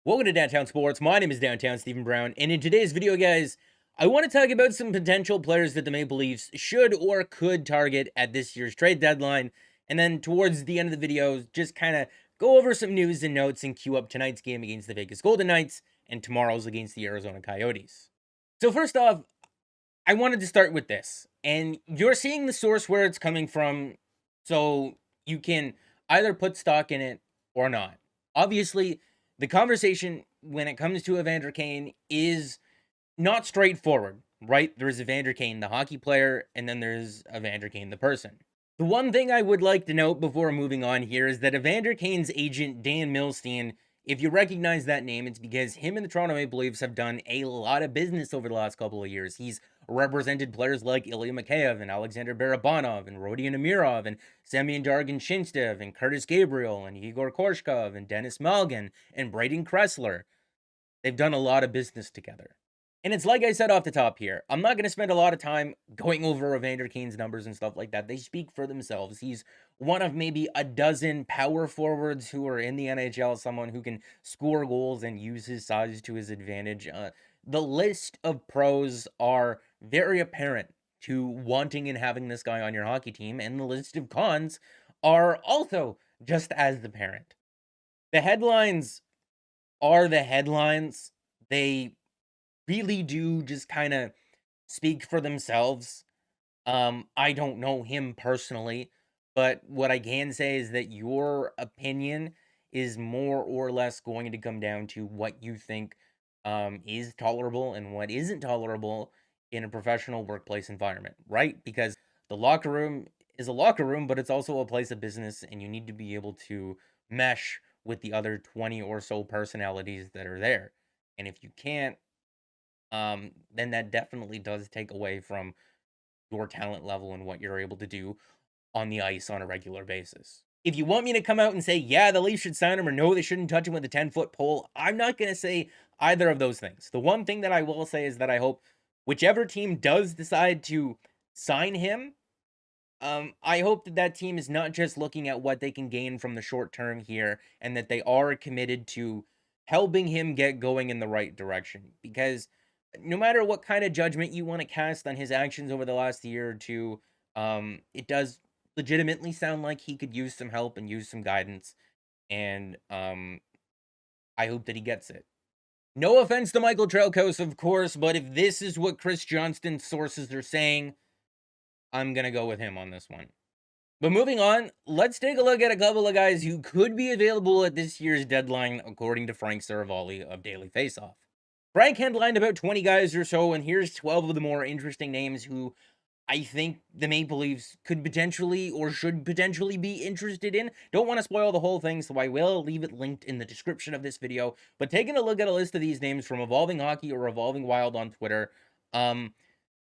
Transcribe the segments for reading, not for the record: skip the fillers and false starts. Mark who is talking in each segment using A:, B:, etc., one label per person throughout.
A: Welcome to Downtown Sports. My name is Downtown Stephen Brown, and in today's video, guys, I want to talk about some potential players that the Maple Leafs should or could target at this year's trade deadline, and then towards the end of the video, just kind of go over some news and notes and queue up tonight's game against the Vegas Golden Knights and tomorrow's against the Arizona Coyotes. So first off, I wanted to start with this, and you're seeing the source where it's coming from, so you can either put stock in it or not. Obviously, the conversation when it comes to Evander Kane is not straightforward, right? There's Evander Kane, the hockey player, and then there's Evander Kane, the person. The one thing I would like to note before moving on here is that Evander Kane's agent, Dan Milstein, if you recognize that name, it's because him and the Toronto Maple Leafs have done a lot of business over the last couple of years. He's represented players like Ilya Mikheyev and Alexander Barabanov and Rodion Amirov and Semyon Dargan-Shinstev and Curtis Gabriel and Igor Korshkov and Dennis Malgin and Braden Kressler. They've done a lot of business together. And it's like I said off the top here, I'm not going to spend a lot of time going over Evander Kane's numbers and stuff like that. They speak for themselves. He's one of maybe a dozen power forwards who are in the NHL, someone who can score goals and use his size to his advantage. The list of pros are very apparent to wanting and having this guy on your hockey team, and the list of cons are also just as apparent. The headlines are the headlines. They really do just kind of speak for themselves. I don't know him personally, but what I can say is that your opinion is more or less going to come down to what you think is tolerable and what isn't tolerable in a professional workplace environment, right? Because the locker room is a locker room, but it's also a place of business, and you need to be able to mesh with the other 20 or so personalities that are there. And if you can't, then that definitely does take away from your talent level and what you're able to do on the ice on a regular basis. If you want me to come out and say, yeah, the Leafs should sign him, or no, they shouldn't touch him with a 10-foot pole, I'm not going to say either of those things. The one thing that I will say is that I hope whichever team does decide to sign him, I hope that that team is not just looking at what they can gain from the short term here, and that they are committed to helping him get going in the right direction. Because no matter what kind of judgment you want to cast on his actions over the last year or two, it does legitimately sound like he could use some help and use some guidance. And I hope that he gets it. No offense to Michael Trelkos, of course, but if this is what Chris Johnston's sources are saying, I'm going to go with him on this one. But moving on, let's take a look at a couple of guys who could be available at this year's deadline, according to Frank Saravalli of Daily Faceoff. Frank headlined about 20 guys or so, and here's 12 of the more interesting names who I think the Maple Leafs could potentially or should potentially be interested in. Don't want to spoil the whole thing, so I will leave it linked in the description of this video. But taking a look at a list of these names from Evolving Hockey or Evolving Wild on Twitter, some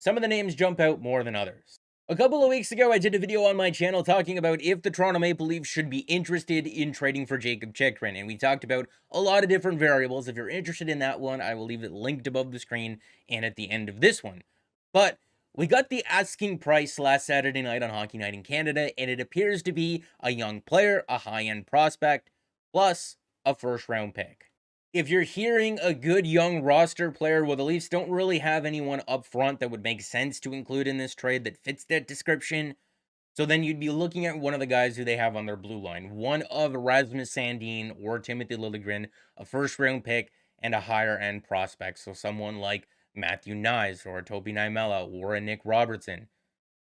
A: of the names jump out more than others. A couple of weeks ago, I did a video on my channel talking about if the Toronto Maple Leafs should be interested in trading for Jacob Chychrun, and we talked about a lot of different variables. If you're interested in that one, I will leave it linked above the screen and at the end of this one. But we got the asking price last Saturday night on Hockey Night in Canada, and it appears to be a young player, a high-end prospect, plus a first-round pick. If you're hearing a good young roster player, well, the Leafs don't really have anyone up front that would make sense to include in this trade that fits that description. So then you'd be looking at one of the guys who they have on their blue line. One of Rasmus Sandin or Timothy Liljegren, a first-round pick, and a higher-end prospect. So someone like Matthew Nyes or a Topi Naimela or a Nick Robertson.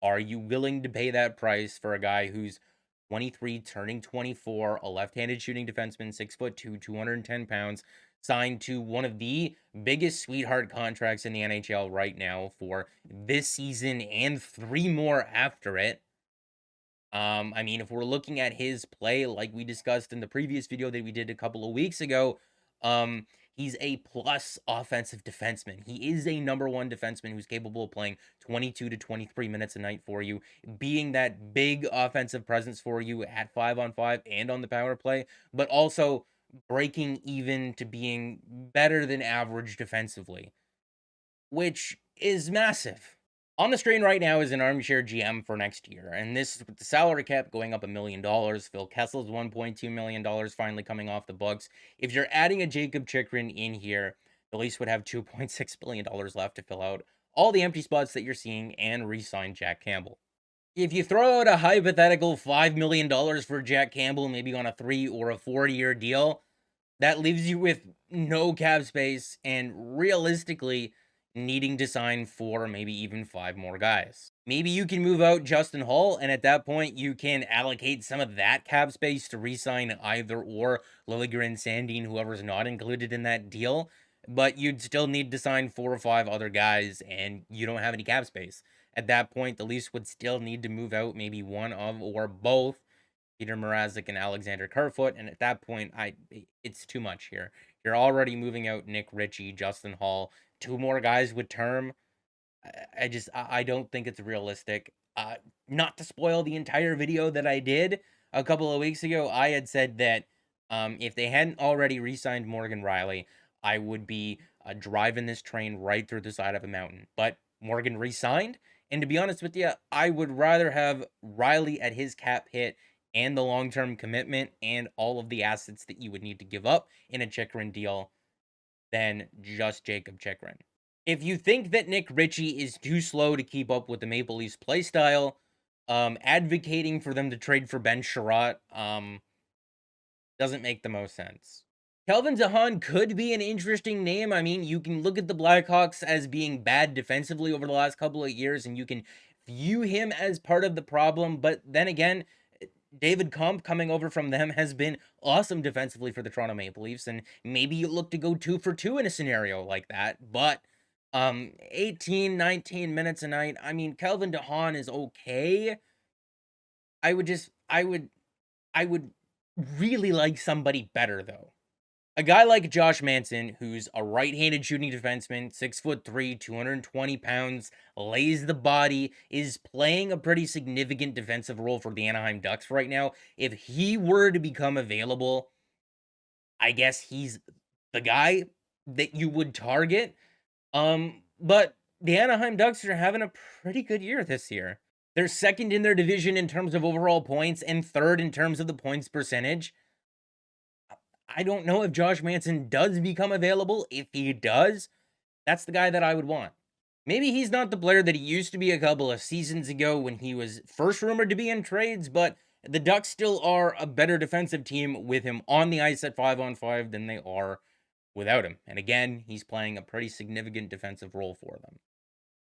A: Are you willing to pay that price for a guy who's 23, turning 24, a left-handed shooting defenseman, 6'2", 210 pounds, signed to one of the biggest sweetheart contracts in the NHL right now for this season and 3 more after it? I mean, if we're looking at his play, like we discussed in the previous video that we did a couple of weeks ago, he's a plus offensive defenseman. He is a number 1 defenseman who's capable of playing 22 to 23 minutes a night for you, being that big offensive presence for you at 5-on-5 and on the power play, but also breaking even to being better than average defensively, which is massive. On the screen right now is an armchair GM for next year, and this with the salary cap going up $1 million. Phil Kessel's $1.2 million finally coming off the books. If you're adding a Jacob Chychrun in here, the Leafs would have $2.6 billion left to fill out all the empty spots that you're seeing and re-sign Jack Campbell. If you throw out a hypothetical $5 million for Jack Campbell, maybe on a 3 or a 4-year deal, that leaves you with no cap space and realistically needing to sign 4, maybe even 5 more guys. Maybe you can move out Justin Hall, and at that point, you can allocate some of that cap space to re-sign either or Liljegren, Sandin, whoever's not included in that deal. But you'd still need to sign 4 or 5 other guys, and you don't have any cap space. At that point, the Leafs would still need to move out maybe one of or both Peter Mrazek and Alexander Kerfoot, and at that point, it's too much here. You're already moving out Nick Ritchie, Justin Hall, 2 more guys with term. I don't think it's realistic. Not to spoil the entire video that I did a couple of weeks ago, I had said that if they hadn't already re-signed Morgan Riley, I would be driving this train right through the side of a mountain. But Morgan re-signed, and to be honest with you, I would rather have Riley at his cap hit and the long-term commitment and all of the assets that you would need to give up in a Chychrun deal than just Jacob Chychrun. If you think that Nick Ritchie is too slow to keep up with the Maple Leafs playstyle, advocating for them to trade for Ben Sherratt doesn't make the most sense. Kelvin DeHaan could be an interesting name. I mean, you can look at the Blackhawks as being bad defensively over the last couple of years, and you can view him as part of the problem. But then again, David Kampf coming over from them has been awesome defensively for the Toronto Maple Leafs, and maybe you look to go 2 for 2 in a scenario like that. But 18, 19 minutes a night. I mean, Kelvin DeHaan is okay. I would really like somebody better though. A guy like Josh Manson, who's a right-handed shooting defenseman, 6'3", 220 pounds, lays the body, is playing a pretty significant defensive role for the Anaheim Ducks right now. If he were to become available, I guess he's the guy that you would target. But the Anaheim Ducks are having a pretty good year this year. They're second in their division in terms of overall points and third in terms of the points percentage. I don't know if Josh Manson does become available. If he does, that's the guy that I would want. Maybe he's not the player that he used to be a couple of seasons ago when he was first rumored to be in trades, but the Ducks still are a better defensive team with him on the ice at 5-on-5 than they are without him. And again, he's playing a pretty significant defensive role for them.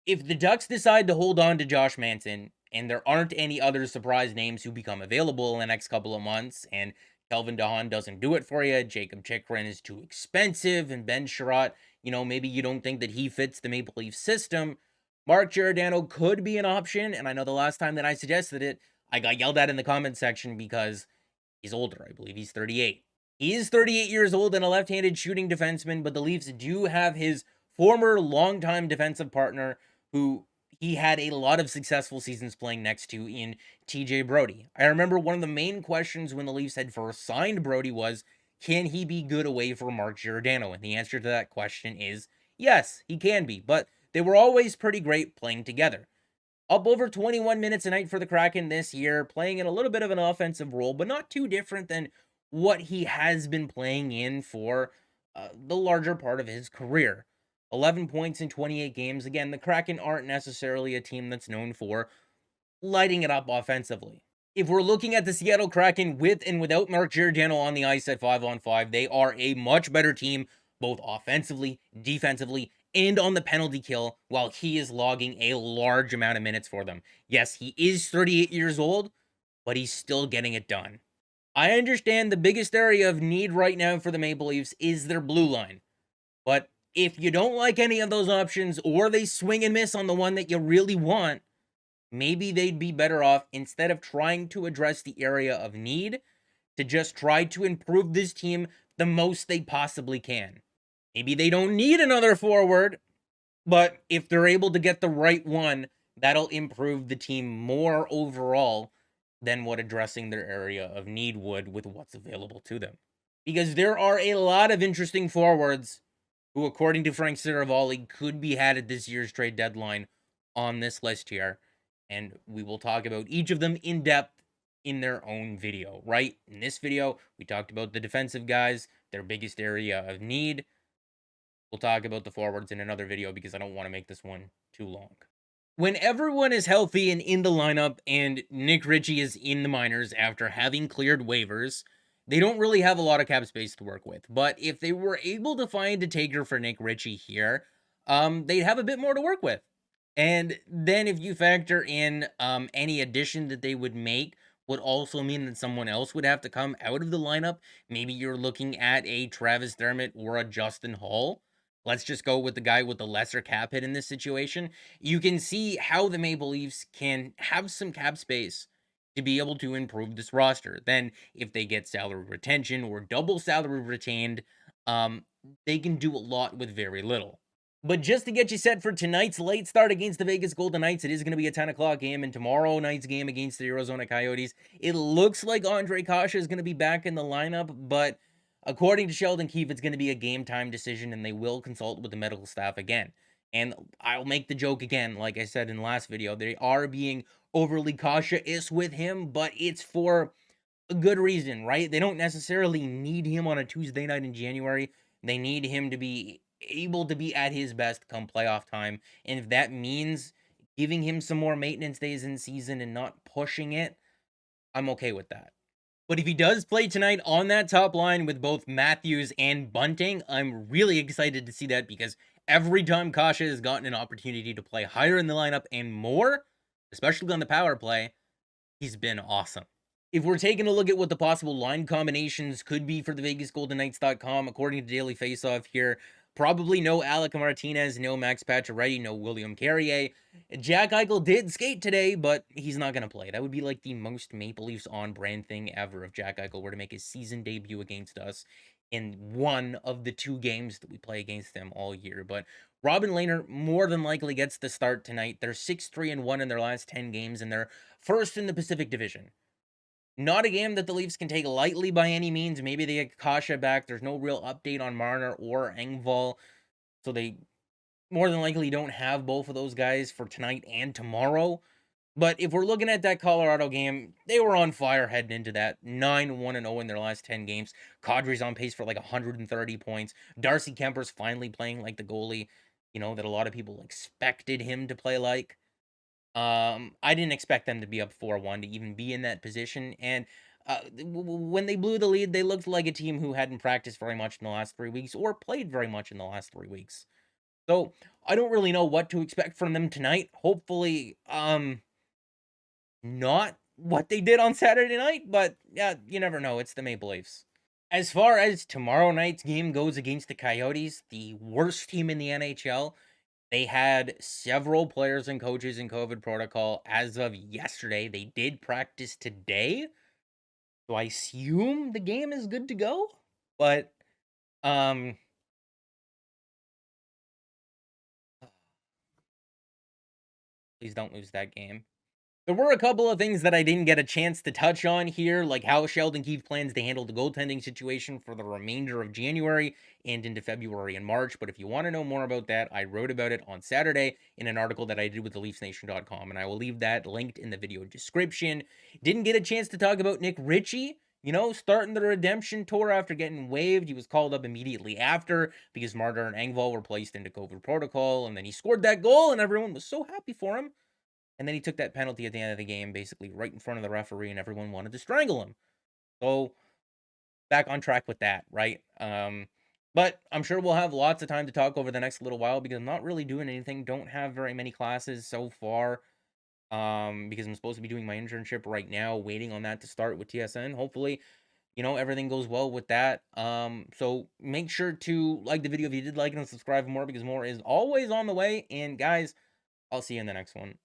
A: If the Ducks decide to hold on to Josh Manson, and there aren't any other surprise names who become available in the next couple of months, and Kelvin DeHaan doesn't do it for you, Jacob Chychrun is too expensive, and Ben Sherratt, maybe you don't think that he fits the Maple Leaf system, Mark Giordano could be an option, and I know the last time that I suggested it, I got yelled at in the comment section because he's older. I believe he's 38. He is 38 years old and a left-handed shooting defenseman, but the Leafs do have his former longtime defensive partner who he had a lot of successful seasons playing next to in TJ Brodie. I remember one of the main questions when the Leafs had first signed Brodie was, can he be good away from Mark Giordano? And the answer to that question is, yes, he can be, but they were always pretty great playing together. Up over 21 minutes a night for the Kraken this year, playing in a little bit of an offensive role, but not too different than what he has been playing in for the larger part of his career. 11 points in 28 games. Again, the Kraken aren't necessarily a team that's known for lighting it up offensively. If we're looking at the Seattle Kraken with and without Mark Giordano on the ice at 5-on-5, they are a much better team, both offensively, defensively, and on the penalty kill, while he is logging a large amount of minutes for them. Yes, he is 38 years old, but he's still getting it done. I understand the biggest area of need right now for the Maple Leafs is their blue line, but if you don't like any of those options, or they swing and miss on the one that you really want, maybe they'd be better off, instead of trying to address the area of need, to just try to improve this team the most they possibly can. Maybe they don't need another forward, but if they're able to get the right one, that'll improve the team more overall than what addressing their area of need would with what's available to them. Because there are a lot of interesting forwards who, according to Frank Saravalli, could be had at this year's trade deadline on this list here, and we will talk about each of them in depth in their own video, right? In this video, we talked about the defensive guys, their biggest area of need. We'll talk about the forwards in another video because I don't want to make this one too long. When everyone is healthy and in the lineup and Nick Ritchie is in the minors after having cleared waivers, they don't really have a lot of cap space to work with. But if they were able to find a taker for Nick Ritchie here, they'd have a bit more to work with. And then if you factor in any addition that they would make would also mean that someone else would have to come out of the lineup. Maybe you're looking at a Travis Dermott or a Justin Hall. Let's just go with the guy with the lesser cap hit in this situation. You can see how the Maple Leafs can have some cap space to be able to improve this roster. Then, if they get salary retention or double salary retained, they can do a lot with very little. But just to get you set for tonight's late start against the Vegas Golden Knights, it is going to be a 10 o'clock game, and tomorrow night's game against the Arizona Coyotes, it looks like Andre Kasha is going to be back in the lineup, but according to Sheldon Keefe, it's going to be a game time decision, and they will consult with the medical staff again. And I'll make the joke again, like I said in the last video, they are being overly cautious with him, but it's for a good reason, right? They don't necessarily need him on a Tuesday night in January. They need him to be able to be at his best come playoff time. And if that means giving him some more maintenance days in season and not pushing it, I'm okay with that. But if he does play tonight on that top line with both Matthews and Bunting, I'm really excited to see that because every time Kasha has gotten an opportunity to play higher in the lineup and more, especially on the power play, he's been awesome. If we're taking a look at what the possible line combinations could be for the VegasGoldenKnights.com, according to Daily Faceoff here, probably no Alec Martinez, no Max Pacioretty, no William Carrier. Jack Eichel did skate today, but he's not going to play. That would be like the most Maple Leafs on-brand thing ever if Jack Eichel were to make his season debut against us in one of the two games that we play against them all year. But Robin Lehner more than likely gets the start tonight. They're 6-3-1 in their last 10 games, and they're first in the Pacific Division. Not a game that the Leafs can take lightly by any means. Maybe they get Kasha back. There's no real update on Marner or Engvall. So they more than likely don't have both of those guys for tonight and tomorrow. But if we're looking at that Colorado game, they were on fire heading into that 9-1-0 in their last 10 games. Kadri's on pace for like 130 points. Darcy Kemper's finally playing like the goalie, that a lot of people expected him to play like. I didn't expect them to be up 4-1 to even be in that position. And when they blew the lead, they looked like a team who hadn't practiced very much in the last 3 weeks or played very much in the last 3 weeks. So I don't really know what to expect from them tonight. Hopefully, not what they did on Saturday night, but yeah, you never know. It's the Maple Leafs. As far as tomorrow night's game goes against the Coyotes, the worst team in the NHL, they had several players and coaches in COVID protocol as of yesterday. They did practice today. So I assume the game is good to go. But please don't lose that game. There were a couple of things that I didn't get a chance to touch on here, like how Sheldon Keefe plans to handle the goaltending situation for the remainder of January and into February and March. But if you want to know more about that, I wrote about it on Saturday in an article that I did with theleafsnation.com, and I will leave that linked in the video description. Didn't get a chance to talk about Nick Ritchie, starting the redemption tour after getting waived. He was called up immediately after because Marner and Engvall were placed into COVID protocol, and then he scored that goal, and everyone was so happy for him. And then he took that penalty at the end of the game, basically right in front of the referee, and everyone wanted to strangle him. So, back on track with that, right? But I'm sure we'll have lots of time to talk over the next little while because I'm not really doing anything. Don't have very many classes so far. Because I'm supposed to be doing my internship right now, waiting on that to start with TSN. Hopefully, everything goes well with that. So make sure to like the video if you did like it and subscribe for more because more is always on the way. And guys, I'll see you in the next one.